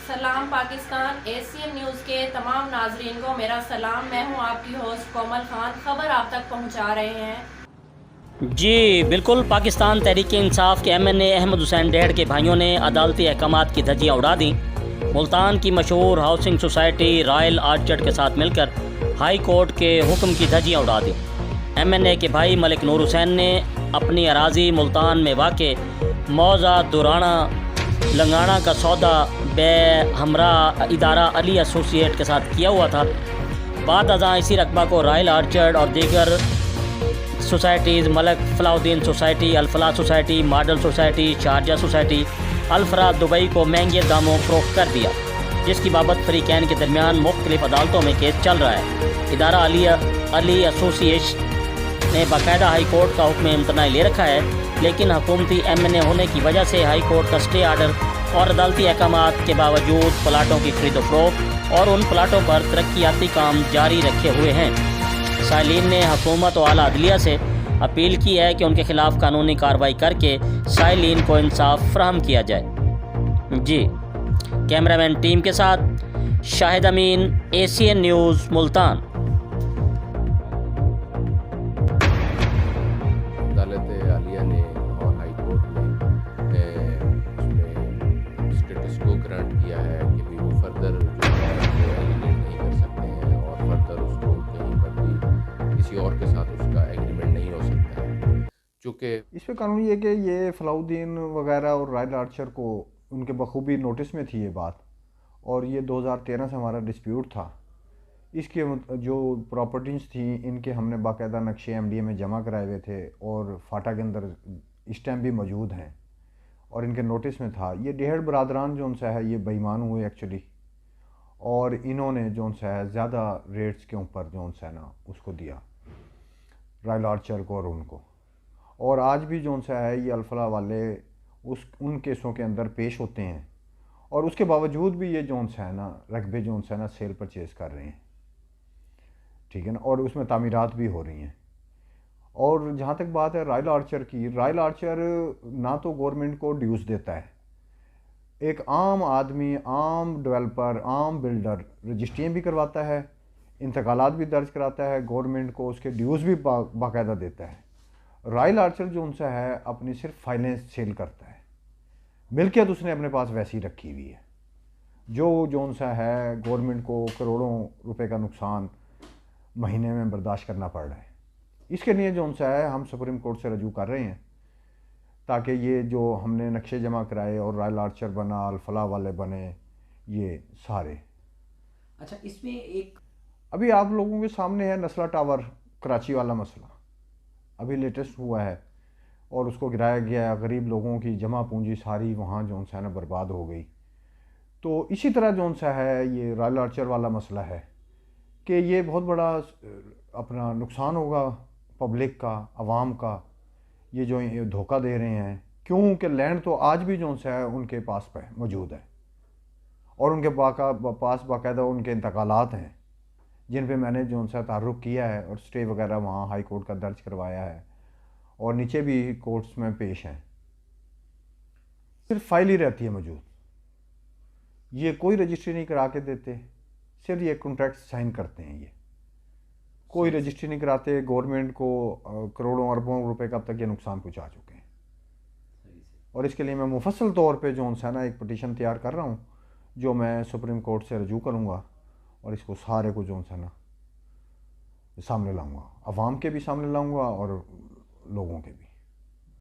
सलाम Pakistan. Asian news के तमाम नाजरीन को मेरा सलाम। मैं हूं आपकी होस्ट कोमल खान। खबर आप तक पहुंचा रहे हैं। जी बिल्कुल। पाकिस्तान तहरीक इंसाफ के MNA अहमद हुसैन डेढ़ के भाइयों ने अदालती अहकामात की धज्जियाँ उड़ा दी। मुल्तान की मशहूर हाउसिंग सोसाइटी रॉयल आर्चर्ड के साथ मिलकर हाई कोर्ट के हुक्म की धज्जियाँ उड़ा दी। MNA के भाई मलिक नूर हुसैन ने अपनी अराजी मुल्तान में वाक़ मौज़ा दुराना लंगाना का सौदा बे हमरा इदारा अली एसोसिएट के साथ किया हुआ था। बाद अज़ां इसी रकबा को रॉयल आर्चर्ड और दीगर societies Malak Falauddin society, Al-Falah society, model society, Sharjah society, Al-Farah Dubai को महंगे दामों फ़रोख्त कर दिया, जिसकी बाबत फ़रीक़ैन के दरमियान मुख्तलिफ़ अदालतों में केस चल रहा है। इदारा अली एसोसिएशन ने बाकायदा हाई कोर्ट का हुक्म इम्तनाई ले रखा है, लेकिन हुकूमती MNA होने की वजह से हाई कोर्ट का स्टे आर्डर और अदालती अहकामात के बावजूद प्लाटों की खरीदो फरोख्त और उन प्लाटों पर तरक्याती काम जारी रखे हुए हैं। साइलिन ने हुकूमत और आला अदलिया से अपील की है कि उनके खिलाफ कानूनी कार्रवाई करके साइलिन को इंसाफ फराहम किया जाए। जी, कैमरामैन टीम के साथ शाहिद अमीन, एशियन न्यूज़, मुल्तान। अदालत आलिया ने और हाई कोर्ट ने उसमें स्टेटस को ग्रांट किया है कि भी वो फर्दर जो है वो एलिनेट नहीं कर सकते हैं और फर्दर उसको कहीं पर भी किसी और के साथ उसका एग्रीमेंट नहीं हो सकता है। चूँकि इस पे कानून ये कि ये फलाउद्दीन वगैरह और रॉयल आर्चर को उनके बखूबी नोटिस में थी ये बात, और ये 2013 से हमारा डिस्प्यूट था। इसके जो प्रॉपर्टीज़ थी इनके हमने बाकायदा नक्शे MDA में जमा कराए हुए थे और फाटा के अंदर स्टैम्प भी मौजूद हैं और इनके नोटिस में था। ये डेढ़ बरादरान जो सा है ये बेईमान हुए एक्चुअली, और इन्होंने जो सा है ज़्यादा रेट्स के ऊपर जो सा है ना उसको दिया रॉयल आर्चर को और उनको, और आज भी जो सा है ये अल-फलाह वाले उन केसों के अंदर पेश होते हैं और उसके बावजूद भी ये जो सा है ना रकबे जो सा है ना सेल परचेज़ कर रहे हैं, ठीक है ना, और उसमें तामीरात भी हो रही हैं। और जहाँ तक बात है रॉयल आर्चर की, रॉयल आर्चर ना तो गवर्नमेंट को ड्यूज़ देता है, एक आम आदमी, आम डेवलपर, आम बिल्डर रजिस्ट्रियाँ भी करवाता है, इंतकालात भी दर्ज कराता है, गवर्नमेंट को उसके ड्यूज़ भी बाकायदा देता है। रॉयल आर्चर जो उनसे है अपनी सिर्फ फाइलें सेल करता है, मिल्कियत उसने अपने पास वैसी रखी हुई है। जो सा है गवर्नमेंट को करोड़ों रुपए का नुकसान महीने में बर्दाश्त करना पड़ रहा है। इसके लिए जो सा है हम सुप्रीम कोर्ट से रजू कर रहे हैं ताकि ये जो हमने नक्शे जमा कराए और रॉयल आर्चर बना, अल-फलाह वाले बने, ये सारे। अच्छा, इसमें एक अभी आप लोगों के सामने है नस्ला टावर कराची वाला मसला, अभी लेटेस्ट हुआ है और उसको गिराया गया है। गरीब लोगों की जमा पूंजी सारी वहाँ जो सा है ना बर्बाद हो गई। तो इसी तरह जो सा है ये रॉयल आर्चर वाला मसला है कि ये बहुत बड़ा अपना नुकसान होगा पब्लिक का, आवाम का, ये जो धोखा दे रहे हैं, क्योंकि लैंड तो आज भी जो सा है उनके पास मौजूद है और उनके पास बाकायदा उनके इंतकालात हैं जिन पे मैंने जो सा तारुफ किया है और स्टे वगैरह वहाँ हाई कोर्ट का दर्ज करवाया है और नीचे भी कोर्ट्स में पेश हैं। सिर्फ फाइल ही रहती है मौजूद, ये कोई रजिस्ट्री नहीं करा के देते, सिर्फ ये कॉन्ट्रैक्ट साइन करते हैं, ये कोई रजिस्ट्री नहीं कराते। गवर्नमेंट को करोड़ों अरबों रुपए का अब तक ये नुकसान पहुंचा चुके हैं और इसके लिए मैं मुफस्सल तौर पे जो है ना एक पटिशन तैयार कर रहा हूँ जो मैं सुप्रीम कोर्ट से रजू करूँगा और इसको सारे को जो है ना सामने लाऊँगा, अवाम के भी सामने लाऊँगा और लोगों के भी।